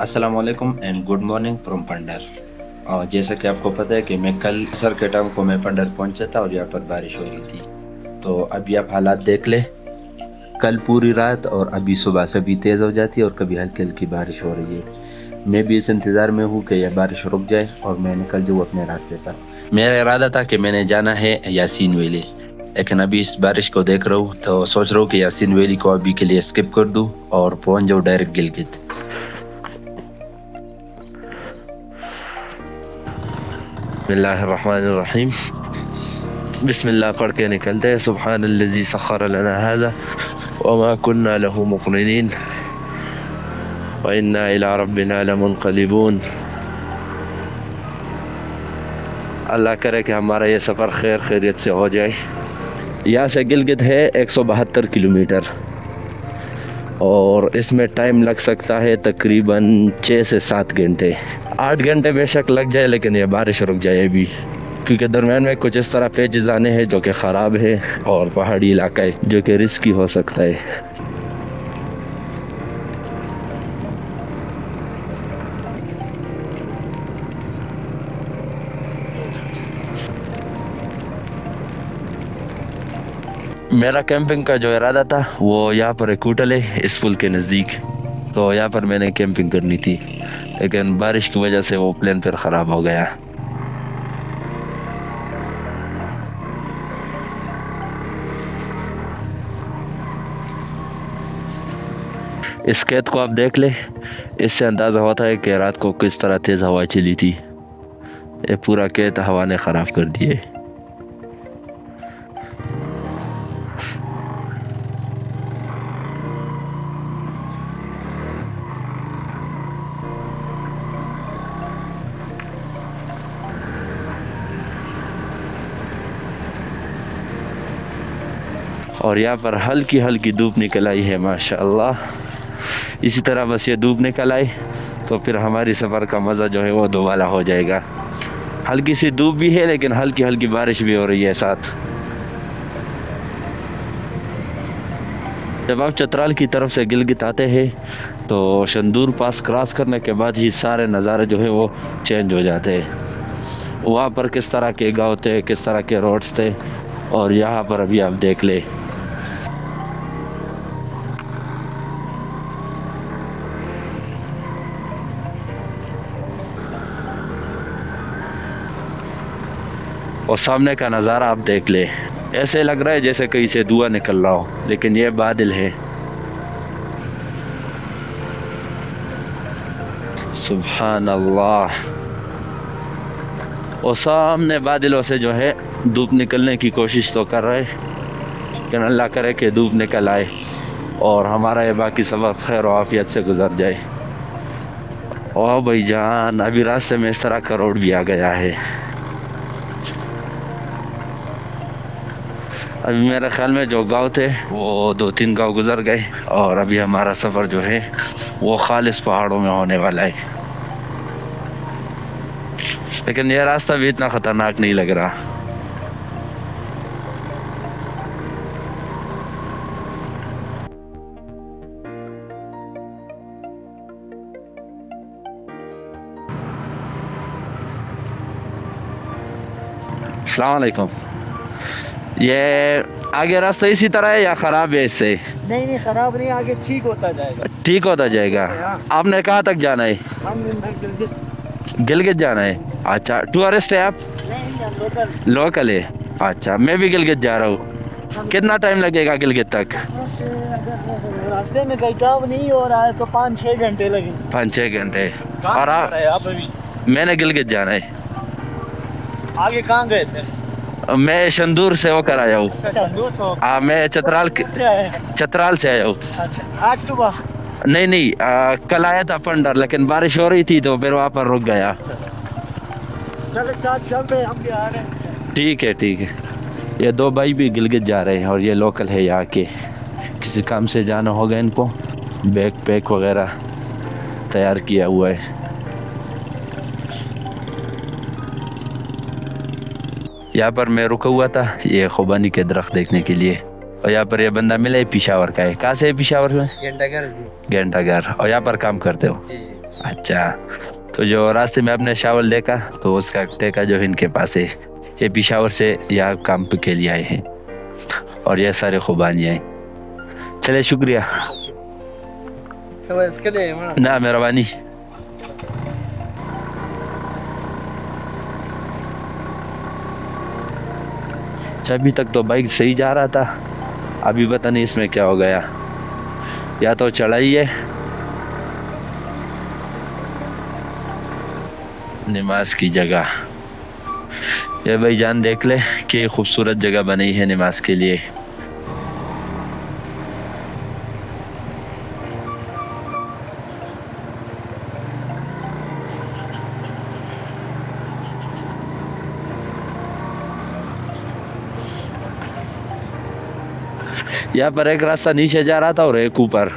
अस्सलाम वालेकुम and good morning from पंडर। और जैसा कि आपको पता है कि मैं कल असर के टाइम को मैं पंडर पहुंचा था और यहाँ पर बारिश हो रही थी। तो अभी आप हालात देख ले, कल पूरी रात और अभी सुबह से भी तेज़ हो जाती है और कभी हल्की हल्की बारिश हो रही है। मैं भी इस इंतज़ार में हूँ कि यह बारिश रुक जाए और मैं निकल जाऊँ अपने रास्ते पर। मेरा इरादा था कि मैंने जाना है यासीन वैली, लेकिन अभी इस बारिश को देख रहा हूँ तो सोच रहा हूँ कि यासीन वैली को अभी के लिए स्किप कर दूँ और पहुँच जाऊँ डायरेक्ट गिलगित। बिस्मिल्लाहिर्रहमानिर्रहीम। बिस्मिल्लाह पढ़ के निकलते हैं। सुब्हानल्लज़ी सख़्ख़र लना हाज़ा वमा कुन्ना लहू मुक़रिनीन व इन्ना इला रब्बिना लमुनक़लिबून। अल्लाह करे कि हमारा ये सफ़र खैर खैरियत से हो जाए। यहाँ से गिलगित है 172 किलोमीटर और इसमें टाइम लग सकता है तकरीबन 6 से 7 घंटे। 8 घंटे बेशक लग जाए, लेकिन ये बारिश रुक जाए अभी, क्योंकि दरम्यान में कुछ इस तरह पेचेस आने हैं जो कि ख़राब है और पहाड़ी इलाका है जो कि रिस्की हो सकता है। मेरा कैंपिंग का जो इरादा था वो यहाँ पर कूटल है, इस पुल के नज़दीक। तो यहाँ पर मैंने कैंपिंग करनी थी, लेकिन बारिश की वजह से वो प्लान फिर ख़राब हो गया। इस खेत को आप देख ले, इससे अंदाज़ा होता है कि रात को किस तरह तेज़ हवा चली थी। ये पूरा खेत हवा ने ख़राब कर दिए। और यहाँ पर हल्की हल्की धूप निकल आई है माशाअल्लाह। इसी तरह बस ये धूप निकल आए तो फिर हमारी सफ़र का मज़ा जो है वो दोबारा हो जाएगा। हल्की सी धूप भी है, लेकिन हल्की हल्की बारिश भी हो रही है साथ। जब आप चतराल की तरफ से गिलगित आते हैं तो शंदूर पास क्रॉस करने के बाद ही सारे नज़ारे जो है वो चेंज हो जाते हैं। वहाँ पर किस तरह के गाँव थे, किस तरह के रोड्स थे, और यहाँ पर अभी आप देख ले। और सामने का नज़ारा आप देख ले, ऐसे लग रहा है जैसे कहीं से धुआं निकल रहा हो, लेकिन ये बादल है। सुभान अल्लाह। और सामने बादलों से जो है धूप निकलने की कोशिश तो कर रहे, लेकिन अल्लाह करे कि धूप निकल आए और हमारा ये बाकी सफ़र खैर और आफियत से गुजर जाए। और भाई जान, अभी रास्ते में इस तरह का रोड भी आ गया है। अभी मेरे ख्याल में जो गांव थे वो 2-3 गांव गुजर गए और अभी हमारा सफ़र जो है वो खालिस पहाड़ों में होने वाला है। लेकिन यह रास्ता भी इतना ख़तरनाक नहीं लग रहा। अस्सलाम वालेकुम। ये आगे रास्ता इसी तरह है या ख़राब है इससे? नहीं नहीं, खराब नहीं, आगे ठीक होता जाएगा। ठीक होता जाएगा। आपने कहाँ तक जाना है? हम गिलगित जाना है। अच्छा, टूरिस्ट है आप? नहीं, हम लोकल लोकल है। अच्छा, मैं भी गिलगित जा रहा हूँ। कितना टाइम लगेगा गिलगित तक? रास्ते में कटाव नहीं हो रहा है तो 5-6 घंटे लगेंगे। 5-6 घंटे। और आप अभी मैंने गिलगित जाना है। आगे कहाँ गए थे? मैं शंदूर से होकर आया हूँ। हाँ, मैं चतराल से आया हूँ। अच्छा, आज सुबह? नहीं नहीं, कल आया था पंडर, लेकिन बारिश हो रही थी तो फिर वहाँ पर रुक गया। चलो चलते, हम भी आ रहे हैं। ठीक है ठीक है। ये 2 भाई भी गिलगित जा रहे हैं और ये लोकल है यहाँ के, किसी काम से जाना होगा इनको। बैग पैक वगैरह तैयार किया हुआ है। यहाँ पर मैं रुका हुआ था ये खुबानी के दरख्त देखने के लिए, और यहाँ पर ये बंदा मिला है, पेशावर का है। कहाँ से है पेशावर में? घंटाघर जी। घंटाघर। और यहाँ पर काम करते हो? जी जी। अच्छा, तो जो रास्ते में आपने शावल देखा तो उसका ठेका जो है इनके पास है। ये पिशावर से यहाँ काम पे के लिए आए हैं और ये सारे खुबानियाँ हैं। चले शुक्रिया ना मेहरबानी। अभी तक तो बाइक सही जा रहा था, अभी पता नहीं इसमें क्या हो गया, या तो चढ़ाई है। नमाज की जगह ये भाईजान देख ले कि खूबसूरत जगह बनी है नमाज के लिए। यहाँ पर एक रास्ता नीचे जा रहा था और एक ऊपर,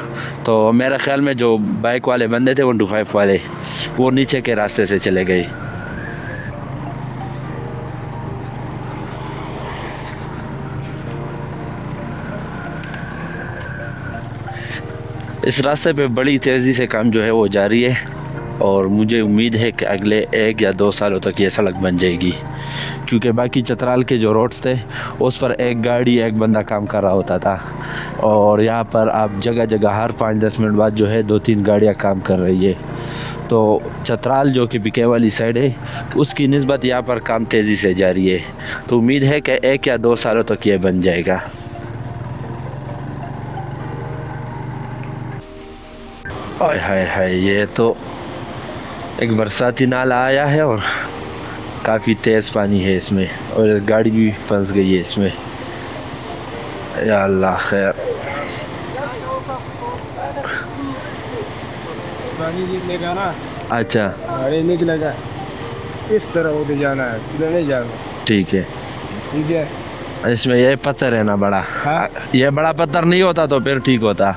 तो मेरे ख्याल में जो बाइक वाले बंदे थे 125 वाले वो नीचे के रास्ते से चले गए। इस रास्ते पे बड़ी तेज़ी से काम जो है वो जारी है और मुझे उम्मीद है कि अगले 1 या 2 सालों तक ये सड़क बन जाएगी, क्योंकि बाकी चतराल के जो रोड्स थे उस पर एक गाड़ी एक बंदा काम कर रहा होता था और यहाँ पर आप जगह जगह हर 5-10 मिनट बाद जो है 2-3 गाड़ियाँ काम कर रही है। तो चतराल जो कि बिके वाली साइड है उसकी निस्बत यहाँ पर काम तेज़ी से जारी है, तो उम्मीद है कि 1 या 2 सालों तक ये बन जाएगा। हाय हाय हाय, ये तो एक बरसाती नाला आया है और काफ़ी तेज़ पानी है इसमें और गाड़ी भी फंस गई है इसमें। या अल्लाह खैर। पानी निकलेगा ना, अच्छा गाड़ी निकलेगा, इस तरह उधर जाना है, उधर नहीं जाना। ठीक है, ठीक है। इसमें ये पत्थर है ना बड़ा। हाँ? ये बड़ा पत्थर नहीं होता तो फिर ठीक होता।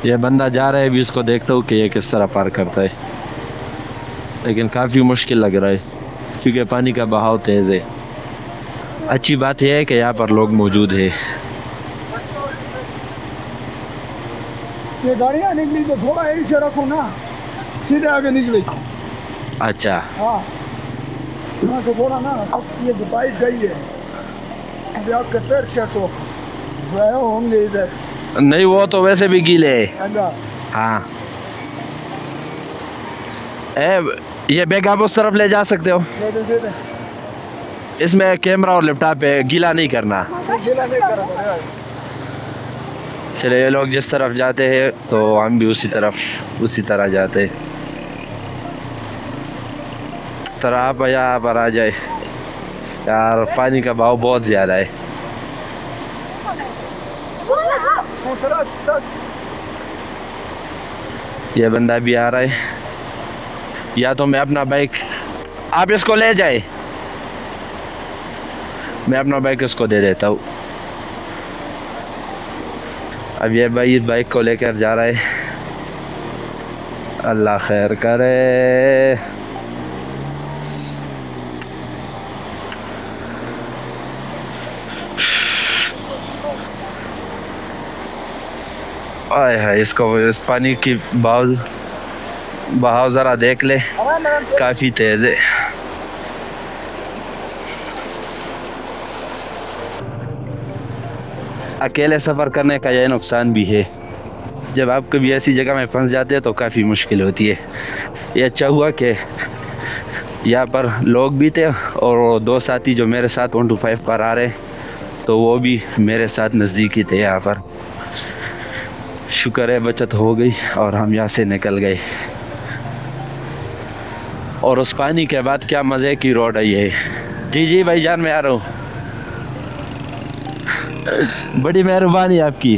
ये बंदा जा रहा है, अभी इसको देखता हूँ कि ये किस तरह पार करता है, लेकिन काफ़ी मुश्किल लग रहा है क्योंकि पानी का बहाव तेज़ है। अच्छी बात यह है कि यहाँ पर लोग मौजूद है। ये गाड़ियाँ निकली तो थोड़ा यहीं से रखो ना, सीधे आगे निकली। अच्छा हाँ, यहाँ से थोड़ा ना, अब ये बाइक गई है, अभी आपके पैर से तो गए होंगे इधर। नहीं, वो तो वैसे भी गीले है। अच्छा, हाँ, ये बैग आप उस तरफ ले जा सकते हो। दे दे। इसमें कैमरा और लैपटॉप है, गीला नहीं करना। गीला नहीं करा था। चले, ये लोग जिस तरफ जाते हैं तो हम भी उसी तरह जाते। तरह आप यहाँ पर आ जाए यार, पानी का बहाव बहुत ज़्यादा है। ये बंदा भी आ रहा है, या तो मैं अपना बाइक, आप इसको ले जाए, मैं अपना बाइक इसको दे देता हूँ। अब ये भाई इस बाइक को लेकर जा रहा है, अल्लाह खैर करे। आए है, इसको इस पानी की बहाव ज़रा देख ले, काफ़ी तेज़ है। अकेले सफ़र करने का यह नुकसान भी है, जब आप कभी ऐसी जगह में फंस जाते हैं तो काफ़ी मुश्किल होती है। ये अच्छा हुआ कि यहाँ पर लोग भी थे और 2 साथी जो मेरे साथ 125 पर आ रहे तो वो भी मेरे साथ नज़दीक ही थे यहाँ पर। शुक्र है बचत हो गई और हम यहाँ से निकल गए। और उस पानी के बाद क्या मज़े की रोड है ये। जी जी भाईजान, मैं आ रहा हूँ। बड़ी मेहरबानी आपकी।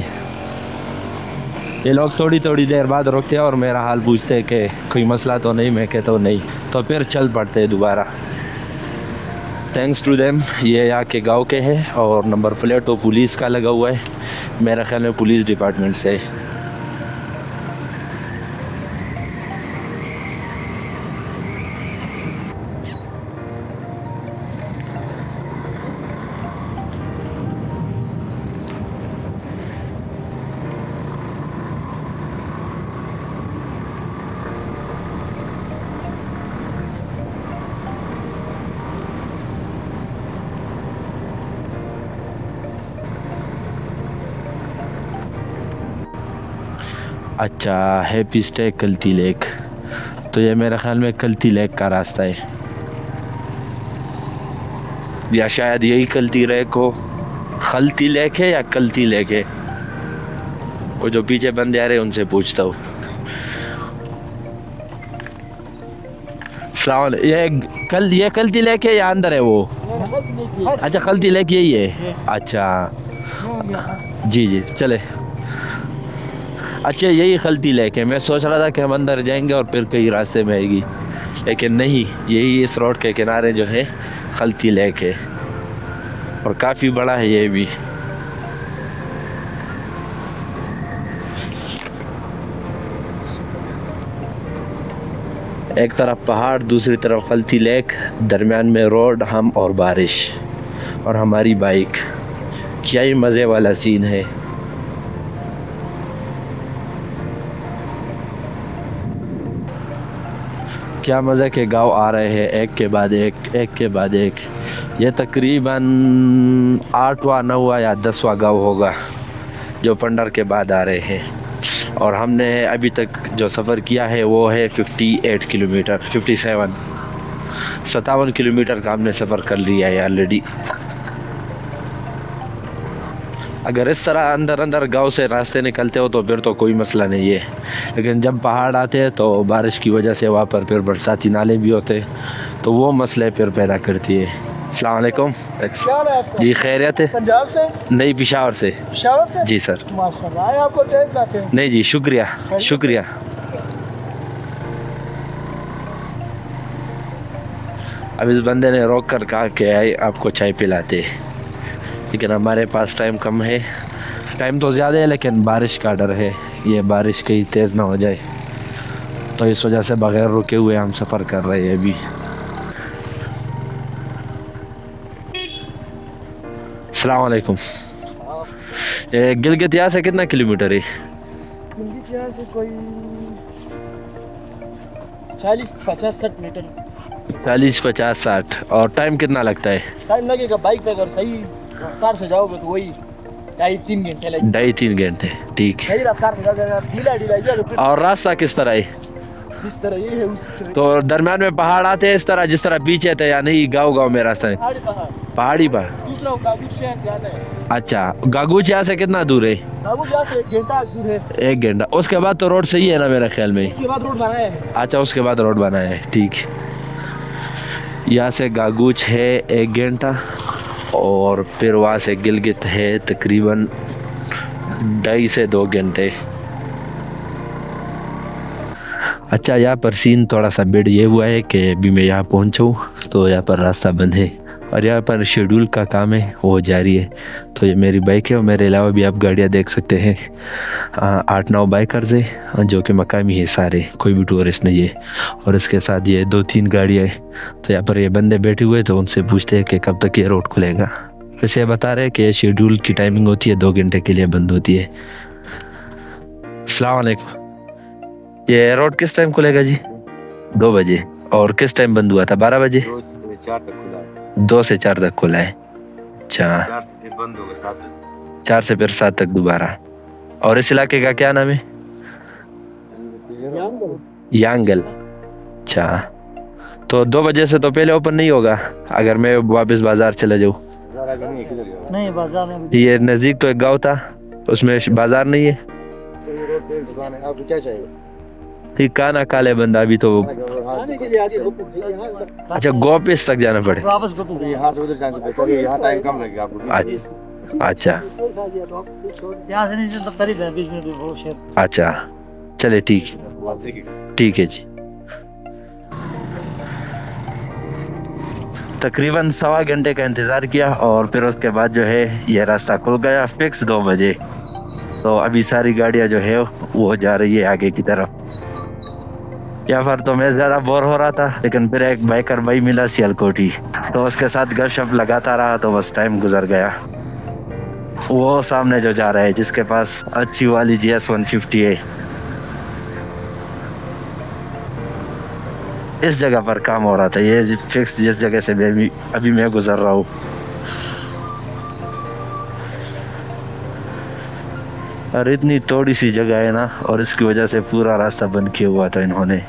ये लोग थोड़ी थोड़ी देर बाद रुकते हैं और मेरा हाल पूछते हैं कि कोई मसला तो नहीं, मैं कहता हूँ नहीं, तो फिर चल पड़ते हैं दोबारा। Thanks to them. ये यहाँ के गांव के हैं और नंबर प्लेट तो पुलिस का लगा हुआ है, मेरा ख्याल में पुलिस डिपार्टमेंट से। अच्छा, हैप्पी स्टे कल्ती लेक। तो ये मेरे ख्याल में कल्ती लेक का रास्ता है, या शायद यही कल्ती लेक हो। खलती लेक है या कल्ती लेक है, वो जो पीछे बंदे आ रहे हैं उनसे पूछता हूँ। ये कल्ती लेक है या अंदर है वो? अच्छा, खलती लेक यही है। अच्छा जी जी, चले। अच्छा, यही खलती लेक है। मैं सोच रहा था कि हम अंदर जाएंगे और फिर कहीं रास्ते में आएगी, लेकिन नहीं, यही इस रोड के किनारे जो है खलती लेक है, और काफ़ी बड़ा है ये भी। एक तरफ पहाड़, दूसरी तरफ खलती लेक, दरमियान में रोड, हम और बारिश और हमारी बाइक। क्या ही मज़े वाला सीन है। क्या मज़े के गांव आ रहे हैं, एक के बाद एक, एक के बाद एक। ये तकरीबन 8वां 9वां या 10वां गांव होगा जो पंडर के बाद आ रहे हैं। और हमने अभी तक जो सफ़र किया है वो है 58 किलोमीटर, 57 किलोमीटर का हमने सफ़र कर लिया है ऑलरेडी। अगर इस तरह अंदर अंदर गांव से रास्ते निकलते हो तो फिर तो कोई मसला नहीं है, लेकिन जब पहाड़ आते हैं तो बारिश की वजह से वहाँ पर फिर बरसाती नाले भी होते हैं, तो वो मसले फिर पैदा करती है। अस्सलाम वालेकुम। जी खैरियत है? पंजाब से? नहीं, पेशावर से। पेशावर से? जी सर। माशाल्लाह, आए आपको चाय पिलाते हैं। नहीं जी, शुक्रिया शुक्रिया। अब इस बंदे ने रोक कर कहा कि आए आपको चाय पिलाते, लेकिन हमारे पास टाइम कम है। टाइम तो ज़्यादा है लेकिन बारिश का डर है, ये बारिश कहीं तेज़ ना हो जाए, तो इस वजह से बगैर रुके हुए हम सफ़र कर रहे हैं अभी। अस्सलाम वालेकुम। गिलगित यहाँ से कितना किलोमीटर है? गिलगित यहाँ से कोई 40-50-60 मीटर। 40-50-60। और टाइम कितना लगता है? टाइम लगेगा बाइक पे, अगर सही रफ्तार से जाओगे तो वही 2.5-3 घंटे लगेंगे। 2.5-3 घंटे, ठीक है। सही रफ्तार से जाओगे, ढीला ढीला तो और रास्ता किस तरह है? जिस तरह ये है उसी तरह। तो दरम्यान में पहाड़ आते हैं इस तरह जिस तरह पीछे थे, या नहीं गाँव गाँव में रास्ता है? पहाड़ी पर। दूसरा गागुच शहर जाता है। अच्छा, गागुच यहाँ से कितना दूर है? गागुच यहाँ से 1 घंटा दूर है। 1 घंटा। उसके बाद तो रोड सही है ना मेरे ख्याल में? उसके बाद रोड बनाया है। अच्छा, उसके बाद रोड बनाया है, ठीक। यहाँ से गागुच है 1 घंटा, और फिर वहाँ से गिलगित है तकरीबन 2.5 से 2 घंटे। अच्छा, यहाँ पर सीन थोड़ा सा बेड ये हुआ है कि अभी मैं यहाँ पहुँचा हूँ तो यहाँ पर रास्ता बंद है, और यहाँ पर शेड्यूल का काम है वो जारी है। तो ये मेरी बाइक है, और मेरे अलावा भी आप गाड़ियाँ देख सकते हैं। 8-9 बाइकर्स हैं जो कि मकामी है सारे, कोई भी टूरिस्ट नहीं है। और इसके साथ ये 2-3 गाड़ियाँ हैं। तो यहाँ पर ये बंदे बैठे हुए, तो उनसे पूछते हैं कि कब तक ये रोड खुलेगा। वैसे ये बता रहे हैं कि शेड्यूल की टाइमिंग होती है 2 घंटे के लिए बंद होती है। अस्सलाम वालेकुम। ये रोड किस टाइम खुलेगा जी? 2 बजे। और किस टाइम बंद हुआ था? 12 बजे। 2 से 4 तक खुला है। 2 से 4 तक खुला है। अच्छा, 4 से फिर बंद होगा 7 बजे। 4 से फिर 7 तक दोबारा। और इस इलाके का क्या नाम है? यांगल। अच्छा, तो 2 बजे से तो पहले ओपन नहीं होगा अगर मैं वापस बाजार चले जाऊँ? नहीं, बाजार में ये नज़दीक तो एक गांव था, उसमें बाजार नहीं है। रोड पे दुकान है, आपको क्या चाहिए? ठीक, काना काले बंदा अभी तो। आने के लिए आज अच्छा, गोपिस तक जाना पड़े। वापस को तो यहाँ से उधर जाने से पहले यहाँ टाइम कम लगेगा आपको। अच्छा यहाँ से नहीं तो करीब है 20 मिनट वो शहर। अच्छा, चले ठीक, ठीक है जी। तकरीबन 1.25 घंटे का इंतज़ार किया, और फिर उसके बाद जो है ये रास्ता खुल गया फिक्स 2 बजे। तो अभी सारी गाड़ियाँ जो है वो जा रही है आगे की तरफ। यहाँ पर तो मैं ज़्यादा बोर हो रहा था, लेकिन फिर एक बाइकर भाई मिला सियालकोटी, तो उसके साथ गपशप लगाता रहा, तो बस टाइम गुजर गया। वो सामने जो जा रहा है जिसके पास अच्छी वाली GS 150 है, इस जगह पर काम हो रहा था। ये फिक्स जिस जगह से अभी मैं गुजर रहा हूँ। और इतनी थोड़ी सी जगह है ना, और इसकी वजह से पूरा रास्ता बंद किया हुआ था इन्होंने।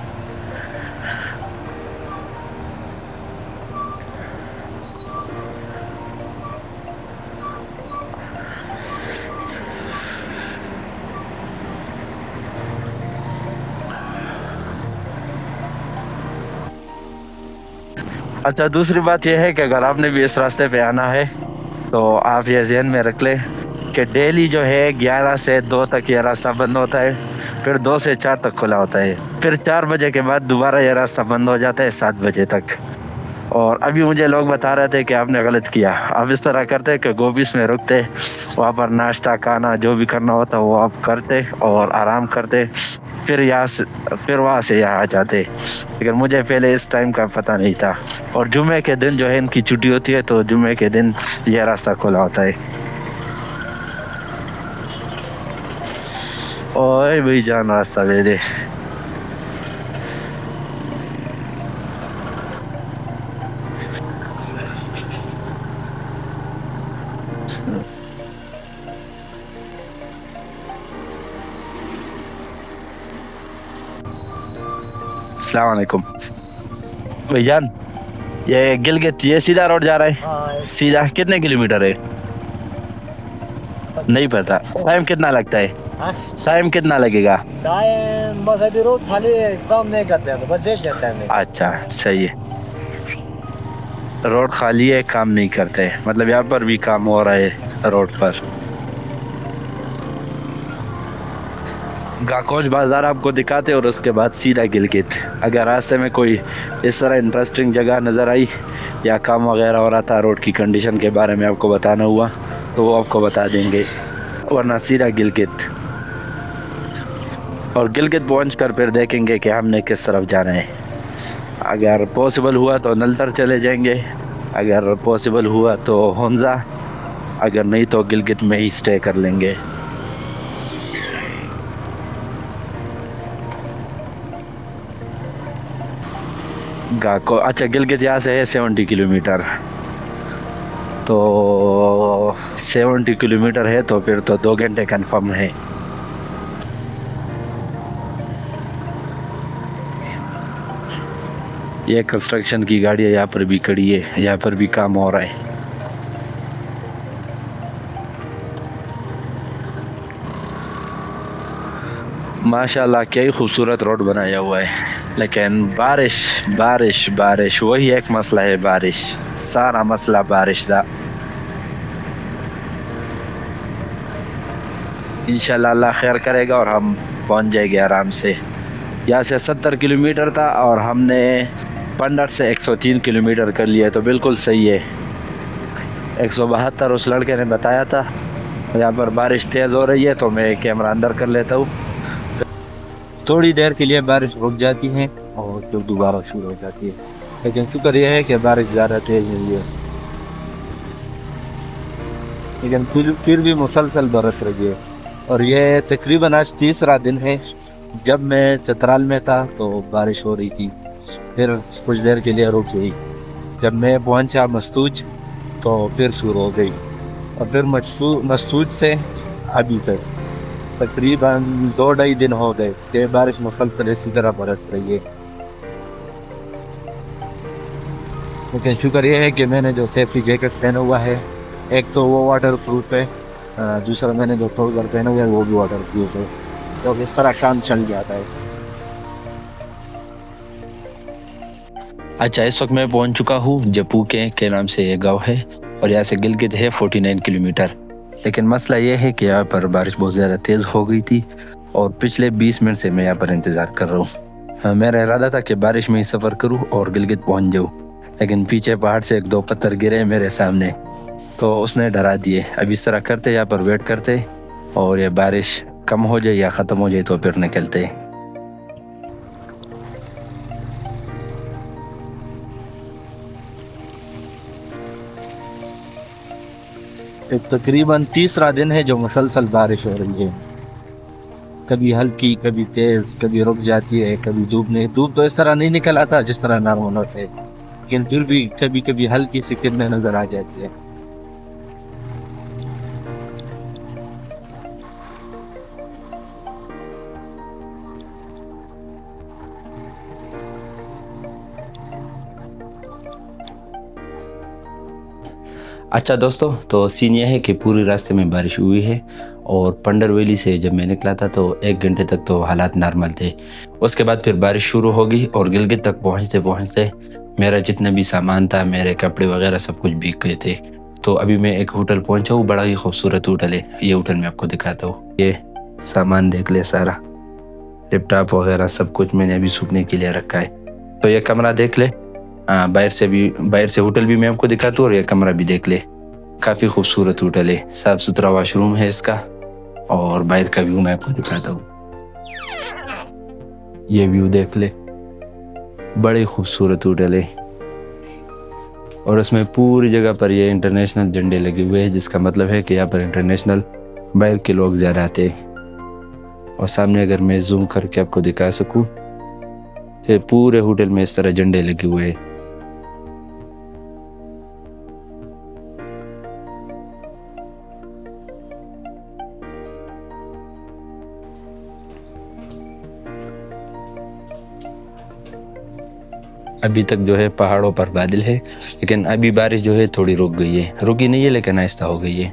अच्छा, दूसरी बात यह है कि अगर आपने भी इस रास्ते पे आना है तो आप ये ज़हन में रख लें कि डेली जो है 11 से 2 तक ये रास्ता बंद होता है, फिर 2 से 4 तक खुला होता है, फिर 4 बजे के बाद दोबारा ये रास्ता बंद हो जाता है 7 बजे तक। और अभी मुझे लोग बता रहे थे कि आपने गलत किया, आप इस तरह करते कि गोबिस में रुकते, वहाँ पर नाश्ता खाना जो भी करना होता वो आप करते और आराम करते, फिर वहाँ से यहाँ आ जाते। लेकिन मुझे पहले इस टाइम का पता नहीं था। और जुमे के दिन जो है इनकी छुट्टी होती है, तो जुमे के दिन यह रास्ता खुला होता है। ओए भाई जान, रास्ता दे दे। अस्सलाम वालेकुम भाईजान, ये गिलगित ये सीधा रोड जा रहा है? हाँ, सीधा कितने किलोमीटर है? नहीं पता। टाइम कितना लगता है? टाइम कितना लगेगा? टाइम बस अभी रोड खाली काम नहीं करते हैं तो बस देख लेते हैं। अच्छा, सही है। रोड खाली है, काम नहीं करते, मतलब यहाँ पर भी काम हो रहा है रोड पर। गाकोच बाज़ार आपको दिखाते और उसके बाद सीधा गिलगित। अगर रास्ते में कोई इस तरह इंटरेस्टिंग जगह नज़र आई या काम वगैरह हो रहा था, रोड की कंडीशन के बारे में आपको बताना हुआ तो वो आपको बता देंगे, वरना सीधा गिलगित। और गिलगित पहुँच कर फिर देखेंगे कि हमने किस तरफ जाना है। अगर पॉसिबल हुआ तो नलतर चले जाएंगे, अगर पॉसिबल हुआ तो होंजा, अगर नहीं तो गिलगित में ही स्टे कर लेंगे। गाको अच्छा, गिलगित यहाँ से है 70 किलोमीटर, तो 70 किलोमीटर है तो फिर तो 2 घंटे कन्फर्म है। ये कंस्ट्रक्शन की गाड़ियाँ यहाँ पर भी खड़ी है, यहाँ पर भी काम हो रहा है। माशाल्लाह क्या ही खूबसूरत रोड बनाया हुआ है, लेकिन बारिश बारिश बारिश वही एक मसला है, बारिश, सारा मसला बारिश दा। इंशाल्लाह अल्लाह खैर करेगा और हम पहुंच जाएंगे आराम से। यहाँ से 70 किलोमीटर था और हमने पंडर से 103 किलोमीटर कर लिया, तो बिल्कुल सही है। 172 उस लड़के ने बताया था। यहाँ पर बारिश तेज़ हो रही है तो मैं कैमरा अंदर कर लेता हूँ। थोड़ी देर के लिए बारिश रुक जाती है और फिर दोबारा शुरू हो जाती है, लेकिन शुक्र यह है कि बारिश ज़्यादा तेज़ नहीं है, लेकिन फिर भी मुसलसल बरस रही है। और ये तकरीबन आज 3रा दिन है। जब मैं चतराल में था तो बारिश हो रही थी, फिर कुछ देर के लिए रुक गई। जब मैं पहुंचा मस्तूज तो फिर शुरू हो गई, और फिर मस्तूज से अभी से तकरीबन 2-2.5 दिन हो गए कि बारिश मुसलसल इसी तरह बरस रही है। लेकिन शुक्र यह है कि मैंने जो सेफ्टी जैकेट पहना हुआ है, एक तो वो वाटर प्रूफ है, दूसरा मैंने जो ट्राउज़र पहना हुआ है वो भी वाटर प्रूफ है, तो इस तरह काम चल जाता है। अच्छा, इस वक्त मैं पहुंच चुका हूँ जपूके के नाम से ये गाँव है, और यहाँ से गिलगित है 49 किलोमीटर। लेकिन मसला ये है कि यहाँ पर बारिश बहुत ज़्यादा तेज़ हो गई थी और पिछले 20 मिनट से मैं यहाँ पर इंतज़ार कर रहा हूँ। मेरा इरादा था कि बारिश में ही सफ़र करूँ और गिलगित पहुँच जाऊँ, लेकिन पीछे पहाड़ से 1-2 पत्थर गिरे मेरे सामने, तो उसने डरा दिए। अब इस तरह करते, यहाँ पर वेट करते और ये बारिश कम हो जाए या ख़त्म हो जाए तो फिर निकलते। तकरीबन 3रा दिन है जो मुसलसल बारिश हो रही है, कभी हल्की, कभी तेज़, कभी रुक जाती है, कभी धूप नहीं। धूप तो इस तरह नहीं निकल आता जिस तरह नॉर्मल होता है, लेकिन फिर भी कभी कभी हल्की सी किरणें नज़र आ जाती है। अच्छा दोस्तों, तो सीन यह है कि पूरे रास्ते में बारिश हुई है और पंडर वैली से जब मैं निकला था तो 1 घंटे तक तो हालात नॉर्मल थे। उसके बाद फिर बारिश शुरू हो गई और गिलगित तक पहुंचते पहुंचते मेरा जितना भी सामान था, मेरे कपड़े वगैरह सब कुछ भीग गए थे। तो अभी मैं एक होटल पहुंचा हूँ, बड़ा ही खूबसूरत होटल है। ये होटल मैं आपको दिखाता हूँ। ये सामान देख ले, सारा लैपटॉप वगैरह सब कुछ मैंने अभी सूखने के लिए रखा है। तो ये कमरा देख ले, बाहर से होटल भी मैं आपको दिखाता हूँ और ये कमरा भी देख ले। काफ़ी खूबसूरत होटल है, साफ सुथरा वॉशरूम है इसका और बाहर का व्यू मैं आपको दिखाता हूँ। ये व्यू देख ले, बड़े खूबसूरत होटल है और उसमें पूरी जगह पर ये इंटरनेशनल झंडे लगे हुए हैं, जिसका मतलब है कि यहाँ पर इंटरनेशनल बाहर के लोग ज़्यादा आते हैं। और सामने अगर मैं जूम करके आपको दिखा सकूँ तो पूरे होटल में इस तरह झंडे लगे हुए हैं। अभी तक जो है पहाड़ों पर बादल है, लेकिन अभी बारिश जो है थोड़ी रुक गई है, रुकी नहीं है लेकिन आहिस्ता हो गई है।